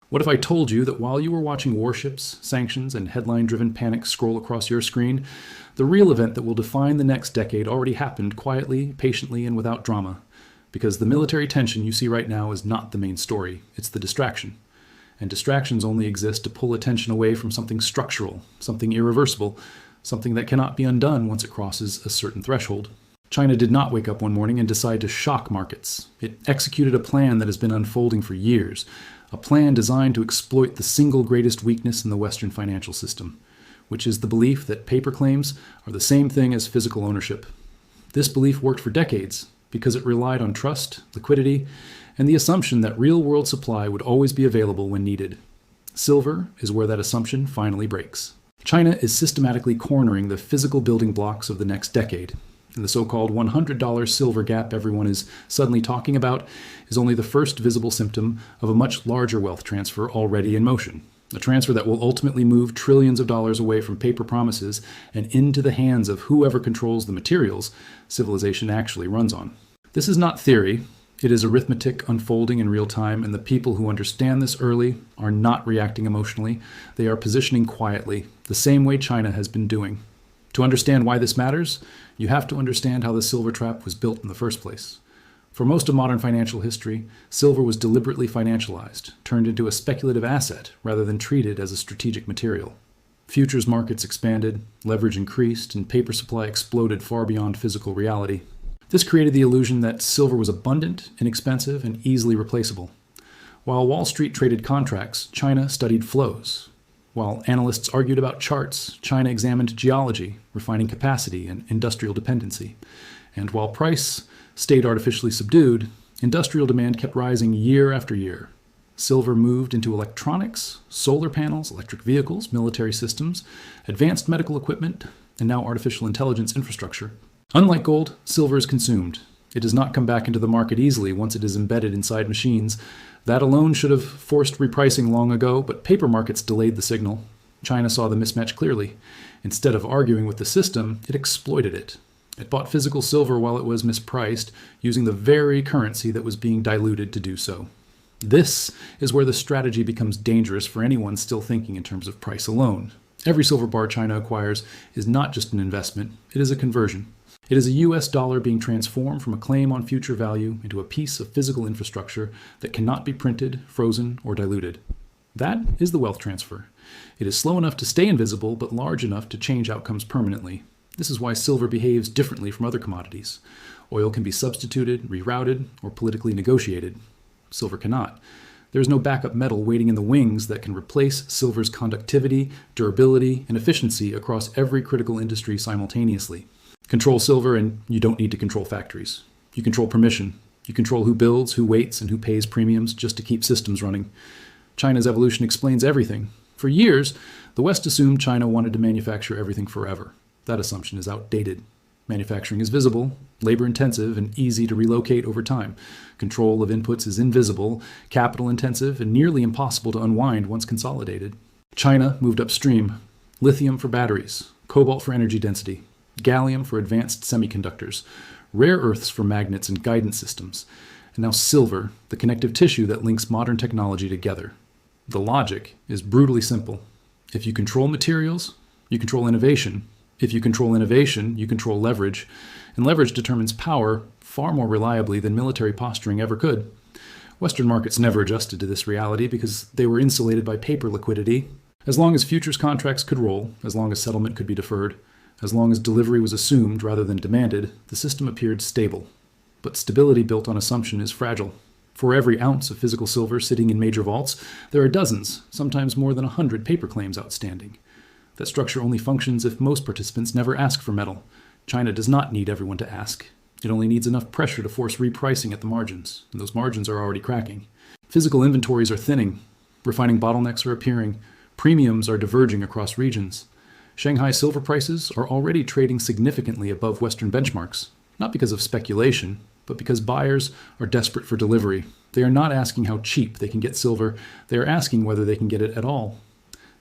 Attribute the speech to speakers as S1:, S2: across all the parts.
S1: What if I told you that while you were watching warships, sanctions, and headline-driven panic scroll across your screen, the real event that will define the next decade already happened quietly, patiently, and without drama? Because the military tension you see right now is not the main story, it's the distraction. And distractions only exist to pull attention away from something structural, something irreversible, something that cannot be undone once it crosses a certain threshold. China did not wake up one morning and decide to shock markets. It executed a plan that has been unfolding for years, a plan designed to exploit the single greatest weakness in the Western financial system, which is the belief that paper claims are the same thing as physical ownership. This belief worked for decades because it relied on trust, liquidity, and the assumption that real-world supply would always be available when needed. Silver is where that assumption finally breaks. China is systematically cornering the physical building blocks of the next decade. And the so-called $100 silver gap everyone is suddenly talking about is only the first visible symptom of a much larger wealth transfer already in motion. A transfer that will ultimately move trillions of dollars away from paper promises and into the hands of whoever controls the materials civilization actually runs on. This is not theory. It is arithmetic unfolding in real time, and the people who understand this early are not reacting emotionally. They are positioning quietly, the same way China has been doing. To understand why this matters, you have to understand how the silver trap was built in the first place. For most of modern financial history, silver was deliberately financialized, turned into a speculative asset rather than treated as a strategic material. Futures markets expanded, leverage increased, and paper supply exploded far beyond physical reality. This created the illusion that silver was abundant, inexpensive, and easily replaceable. While Wall Street traded contracts, China studied flows. While analysts argued about charts, China examined geology, refining capacity, and industrial dependency. And while price stayed artificially subdued, industrial demand kept rising year after year. Silver moved into electronics, solar panels, electric vehicles, military systems, advanced medical equipment, and now artificial intelligence infrastructure. Unlike gold, silver is consumed. It does not come back into the market easily once it is embedded inside machines. That alone should have forced repricing long ago, but paper markets delayed the signal. China saw the mismatch clearly. Instead of arguing with the system, it exploited it. It bought physical silver while it was mispriced, using the very currency that was being diluted to do so. This is where the strategy becomes dangerous for anyone still thinking in terms of price alone. Every silver bar China acquires is not just an investment, it is a conversion. It is a US dollar being transformed from a claim on future value into a piece of physical infrastructure that cannot be printed, frozen, or diluted. That is the wealth transfer. It is slow enough to stay invisible, but large enough to change outcomes permanently. This is why silver behaves differently from other commodities. Oil can be substituted, rerouted, or politically negotiated. Silver cannot. There is no backup metal waiting in the wings that can replace silver's conductivity, durability, and efficiency across every critical industry simultaneously. Control silver and you don't need to control factories. You control permission. You control who builds, who waits, and who pays premiums just to keep systems running. China's evolution explains everything. For years, the West assumed China wanted to manufacture everything forever. That assumption is outdated. Manufacturing is visible, labor-intensive, and easy to relocate over time. Control of inputs is invisible, capital-intensive, and nearly impossible to unwind once consolidated. China moved upstream. Lithium for batteries, cobalt for energy density, gallium for advanced semiconductors, rare earths for magnets and guidance systems, and now silver, the connective tissue that links modern technology together. The logic is brutally simple. If you control materials, you control innovation. If you control innovation, you control leverage, and leverage determines power far more reliably than military posturing ever could. Western markets never adjusted to this reality because they were insulated by paper liquidity. As long as futures contracts could roll, as long as settlement could be deferred, as long as delivery was assumed rather than demanded, the system appeared stable. But stability built on assumption is fragile. For every ounce of physical silver sitting in major vaults, there are dozens, sometimes more than 100 paper claims outstanding. That structure only functions if most participants never ask for metal. China does not need everyone to ask. It only needs enough pressure to force repricing at the margins, and those margins are already cracking. Physical inventories are thinning. Refining bottlenecks are appearing. Premiums are diverging across regions. Shanghai silver prices are already trading significantly above Western benchmarks, not because of speculation, but because buyers are desperate for delivery. They are not asking how cheap they can get silver, they are asking whether they can get it at all.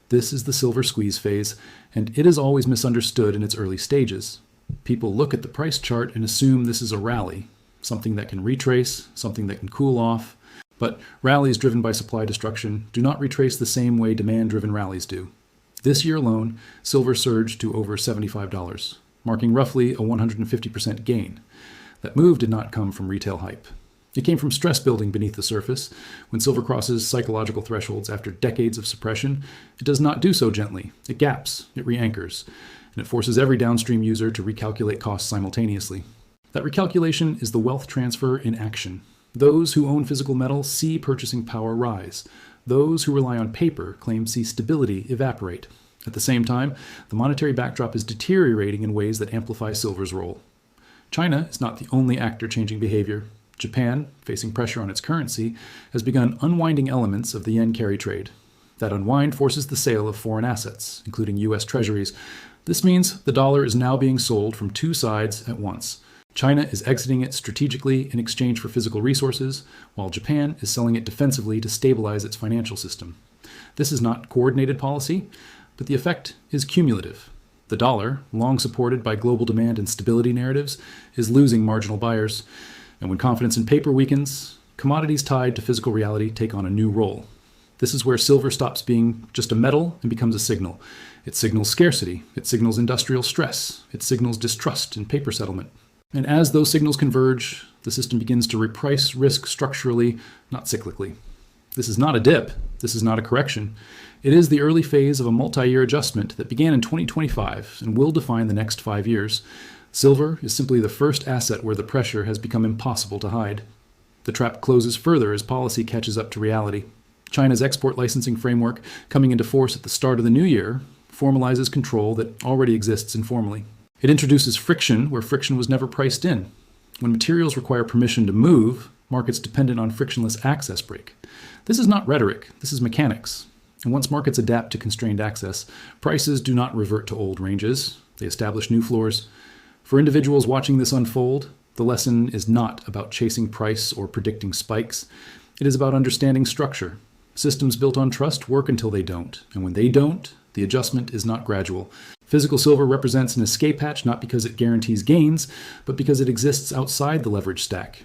S1: This is the silver squeeze phase, and it is always misunderstood in its early stages. People look at the price chart and assume this is a rally, something that can retrace, something that can cool off. But rallies driven by supply destruction do not retrace the same way demand-driven rallies do. This year alone, silver surged to over $75, marking roughly a 150% gain. That move did not come from retail hype. It came from stress building beneath the surface. When silver crosses psychological thresholds after decades of suppression, it does not do so gently. It gaps, it re-anchors, and it forces every downstream user to recalculate costs simultaneously. That recalculation is the wealth transfer in action. Those who own physical metal see purchasing power rise. Those who rely on paper claim see stability evaporate. At the same time, the monetary backdrop is deteriorating in ways that amplify silver's role. China is not the only actor changing behavior. Japan, facing pressure on its currency, has begun unwinding elements of the yen carry trade. That unwind forces the sale of foreign assets, including U.S. treasuries. This means the dollar is now being sold from two sides at once. China is exiting it strategically in exchange for physical resources, while Japan is selling it defensively to stabilize its financial system. This is not coordinated policy, but the effect is cumulative. The dollar, long supported by global demand and stability narratives, is losing marginal buyers. And when confidence in paper weakens, commodities tied to physical reality take on a new role. This is where silver stops being just a metal and becomes a signal. It signals scarcity. It signals industrial stress. It signals distrust in paper settlement. And as those signals converge, the system begins to reprice risk structurally, not cyclically. This is not a dip. This is not a correction. It is the early phase of a multi-year adjustment that began in 2025 and will define the next 5 years. Silver is simply the first asset where the pressure has become impossible to hide. The trap closes further as policy catches up to reality. China's export licensing framework, coming into force at the start of the new year, formalizes control that already exists informally. It introduces friction where friction was never priced in. When materials require permission to move, markets dependent on frictionless access break. This is not rhetoric, this is mechanics. And once markets adapt to constrained access, prices do not revert to old ranges. They establish new floors. For individuals watching this unfold, the lesson is not about chasing price or predicting spikes. It is about understanding structure. Systems built on trust work until they don't. And when they don't, the adjustment is not gradual. Physical silver represents an escape hatch not because it guarantees gains, but because it exists outside the leverage stack.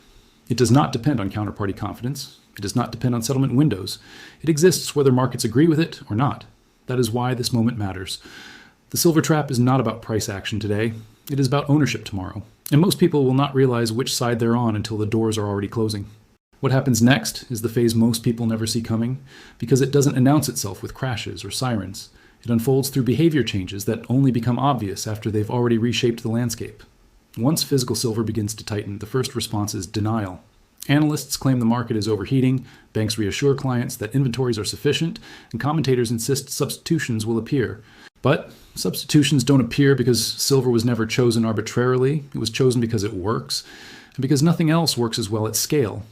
S1: It does not depend on counterparty confidence. It does not depend on settlement windows. It exists whether markets agree with it or not. That is why this moment matters. The silver trap is not about price action today. It is about ownership tomorrow. And most people will not realize which side they're on until the doors are already closing. What happens next is the phase most people never see coming because it doesn't announce itself with crashes or sirens. It unfolds through behavior changes that only become obvious after they've already reshaped the landscape. Once physical silver begins to tighten, the first response is denial. Analysts claim the market is overheating, banks reassure clients that inventories are sufficient, and commentators insist substitutions will appear. But substitutions don't appear because silver was never chosen arbitrarily. It was chosen because it works, and because nothing else works as well at scale.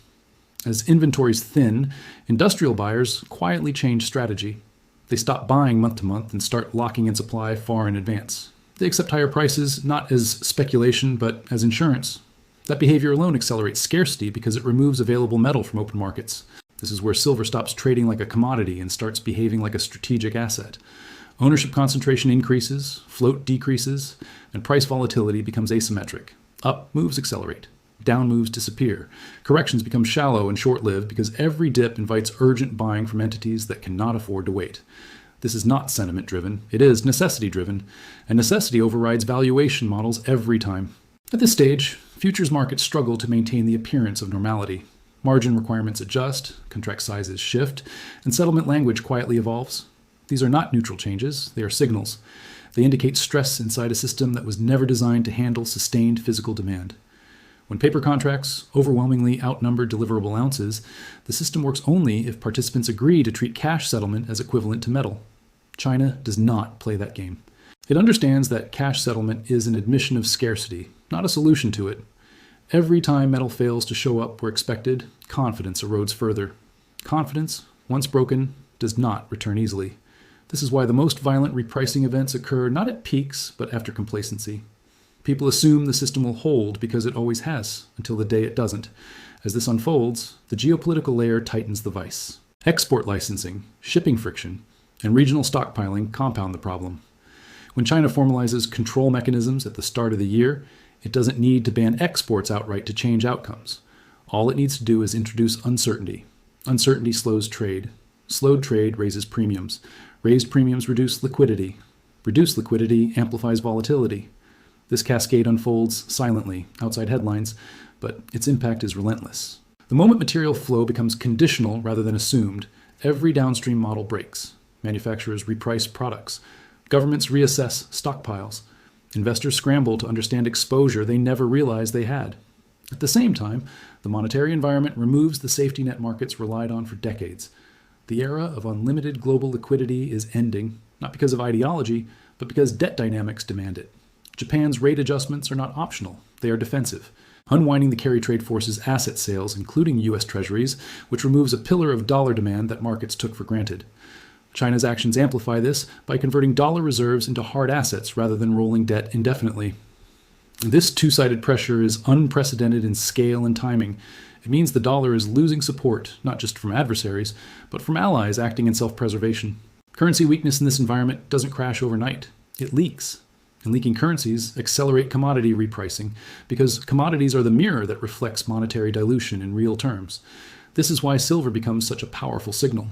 S1: As inventories thin, industrial buyers quietly change strategy. They stop buying month to month and start locking in supply far in advance. They accept higher prices not as speculation, but as insurance. That behavior alone accelerates scarcity because it removes available metal from open markets. This is where silver stops trading like a commodity and starts behaving like a strategic asset. Ownership concentration increases, float decreases, and price volatility becomes asymmetric. Up moves accelerate. Down moves disappear. Corrections become shallow and short-lived because every dip invites urgent buying from entities that cannot afford to wait. This is not sentiment-driven, it is necessity-driven, and necessity overrides valuation models every time. At this stage, futures markets struggle to maintain the appearance of normality. Margin requirements adjust, contract sizes shift, and settlement language quietly evolves. These are not neutral changes, they are signals. They indicate stress inside a system that was never designed to handle sustained physical demand. When paper contracts overwhelmingly outnumber deliverable ounces, the system works only if participants agree to treat cash settlement as equivalent to metal. China does not play that game. It understands that cash settlement is an admission of scarcity, not a solution to it. Every time metal fails to show up where expected, confidence erodes further. Confidence, once broken, does not return easily. This is why the most violent repricing events occur not at peaks, but after complacency. People assume the system will hold because it always has, until the day it doesn't. As this unfolds, the geopolitical layer tightens the vice. Export licensing, shipping friction, and regional stockpiling compound the problem. When China formalizes control mechanisms at the start of the year, it doesn't need to ban exports outright to change outcomes. All it needs to do is introduce uncertainty. Uncertainty slows trade. Slowed trade raises premiums. Raised premiums reduce liquidity. Reduced liquidity amplifies volatility. This cascade unfolds silently, outside headlines, but its impact is relentless. The moment material flow becomes conditional rather than assumed, every downstream model breaks. Manufacturers reprice products. Governments reassess stockpiles. Investors scramble to understand exposure they never realized they had. At the same time, the monetary environment removes the safety net markets relied on for decades. The era of unlimited global liquidity is ending, not because of ideology, but because debt dynamics demand it. Japan's rate adjustments are not optional, they are defensive. Unwinding the carry trade forces asset sales, including U.S. treasuries, which removes a pillar of dollar demand that markets took for granted. China's actions amplify this by converting dollar reserves into hard assets rather than rolling debt indefinitely. This two-sided pressure is unprecedented in scale and timing. It means the dollar is losing support, not just from adversaries, but from allies acting in self-preservation. Currency weakness in this environment doesn't crash overnight. It leaks. And leaking currencies accelerate commodity repricing, because commodities are the mirror that reflects monetary dilution in real terms. This is why silver becomes such a powerful signal.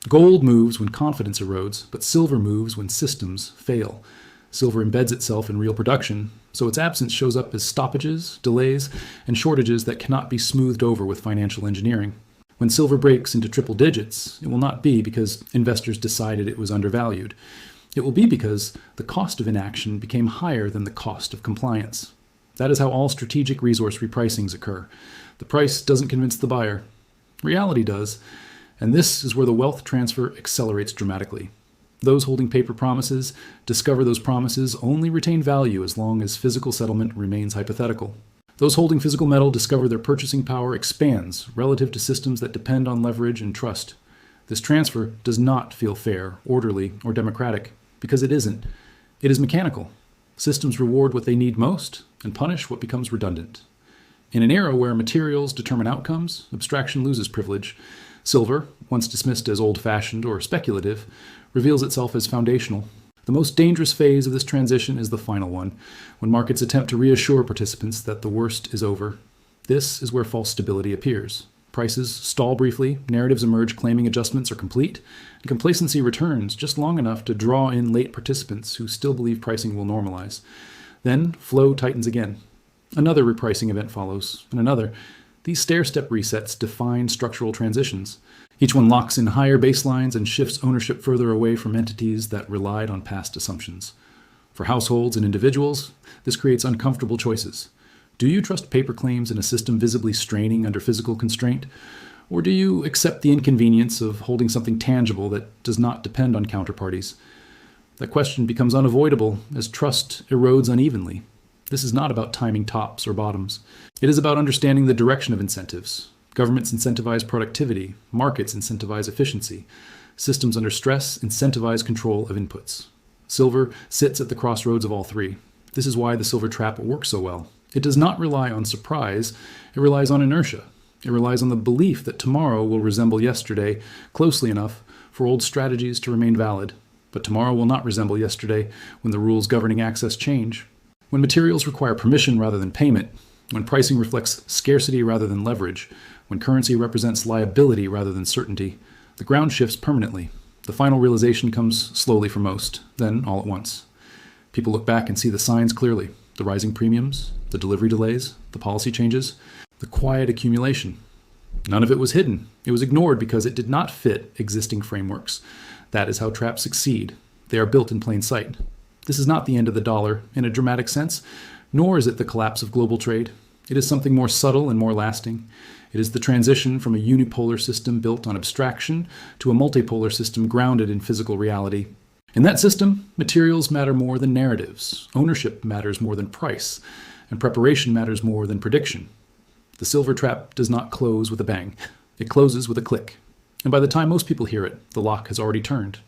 S1: Gold moves when confidence erodes, but silver moves when systems fail. Silver embeds itself in real production, so its absence shows up as stoppages, delays, and shortages that cannot be smoothed over with financial engineering. When silver breaks into triple digits, it will not be because investors decided it was undervalued. It will be because the cost of inaction became higher than the cost of compliance. That is how all strategic resource repricings occur. The price doesn't convince the buyer. Reality does, and this is where the wealth transfer accelerates dramatically. Those holding paper promises discover those promises only retain value as long as physical settlement remains hypothetical. Those holding physical metal discover their purchasing power expands relative to systems that depend on leverage and trust. This transfer does not feel fair, orderly, or democratic, because it isn't. It is mechanical. Systems reward what they need most and punish what becomes redundant. In an era where materials determine outcomes, abstraction loses privilege. Silver, once dismissed as old-fashioned or speculative, reveals itself as foundational. The most dangerous phase of this transition is the final one, when markets attempt to reassure participants that the worst is over. This is where false stability appears. Prices stall briefly, narratives emerge claiming adjustments are complete, and complacency returns just long enough to draw in late participants who still believe pricing will normalize. Then flow tightens again. Another repricing event follows, and another. These stair-step resets define structural transitions. Each one locks in higher baselines and shifts ownership further away from entities that relied on past assumptions. For households and individuals, this creates uncomfortable choices. Do you trust paper claims in a system visibly straining under physical constraint? Or do you accept the inconvenience of holding something tangible that does not depend on counterparties? That question becomes unavoidable as trust erodes unevenly. This is not about timing tops or bottoms. It is about understanding the direction of incentives. Governments incentivize productivity. Markets incentivize efficiency. Systems under stress incentivize control of inputs. Silver sits at the crossroads of all three. This is why the silver trap works so well. It does not rely on surprise. It relies on inertia. It relies on the belief that tomorrow will resemble yesterday closely enough for old strategies to remain valid. But tomorrow will not resemble yesterday when the rules governing access change. When materials require permission rather than payment, when pricing reflects scarcity rather than leverage, when currency represents liability rather than certainty, the ground shifts permanently. The final realization comes slowly for most, then all at once. People look back and see the signs clearly: the rising premiums, the delivery delays, the policy changes, the quiet accumulation. None of it was hidden. It was ignored because it did not fit existing frameworks. That is how traps succeed. They are built in plain sight. This is not the end of the dollar in a dramatic sense, nor is it the collapse of global trade. It is something more subtle and more lasting. It is the transition from a unipolar system built on abstraction to a multipolar system grounded in physical reality. In that system, materials matter more than narratives, ownership matters more than price, and preparation matters more than prediction. The silver trap does not close with a bang. It closes with a click. And by the time most people hear it, the lock has already turned.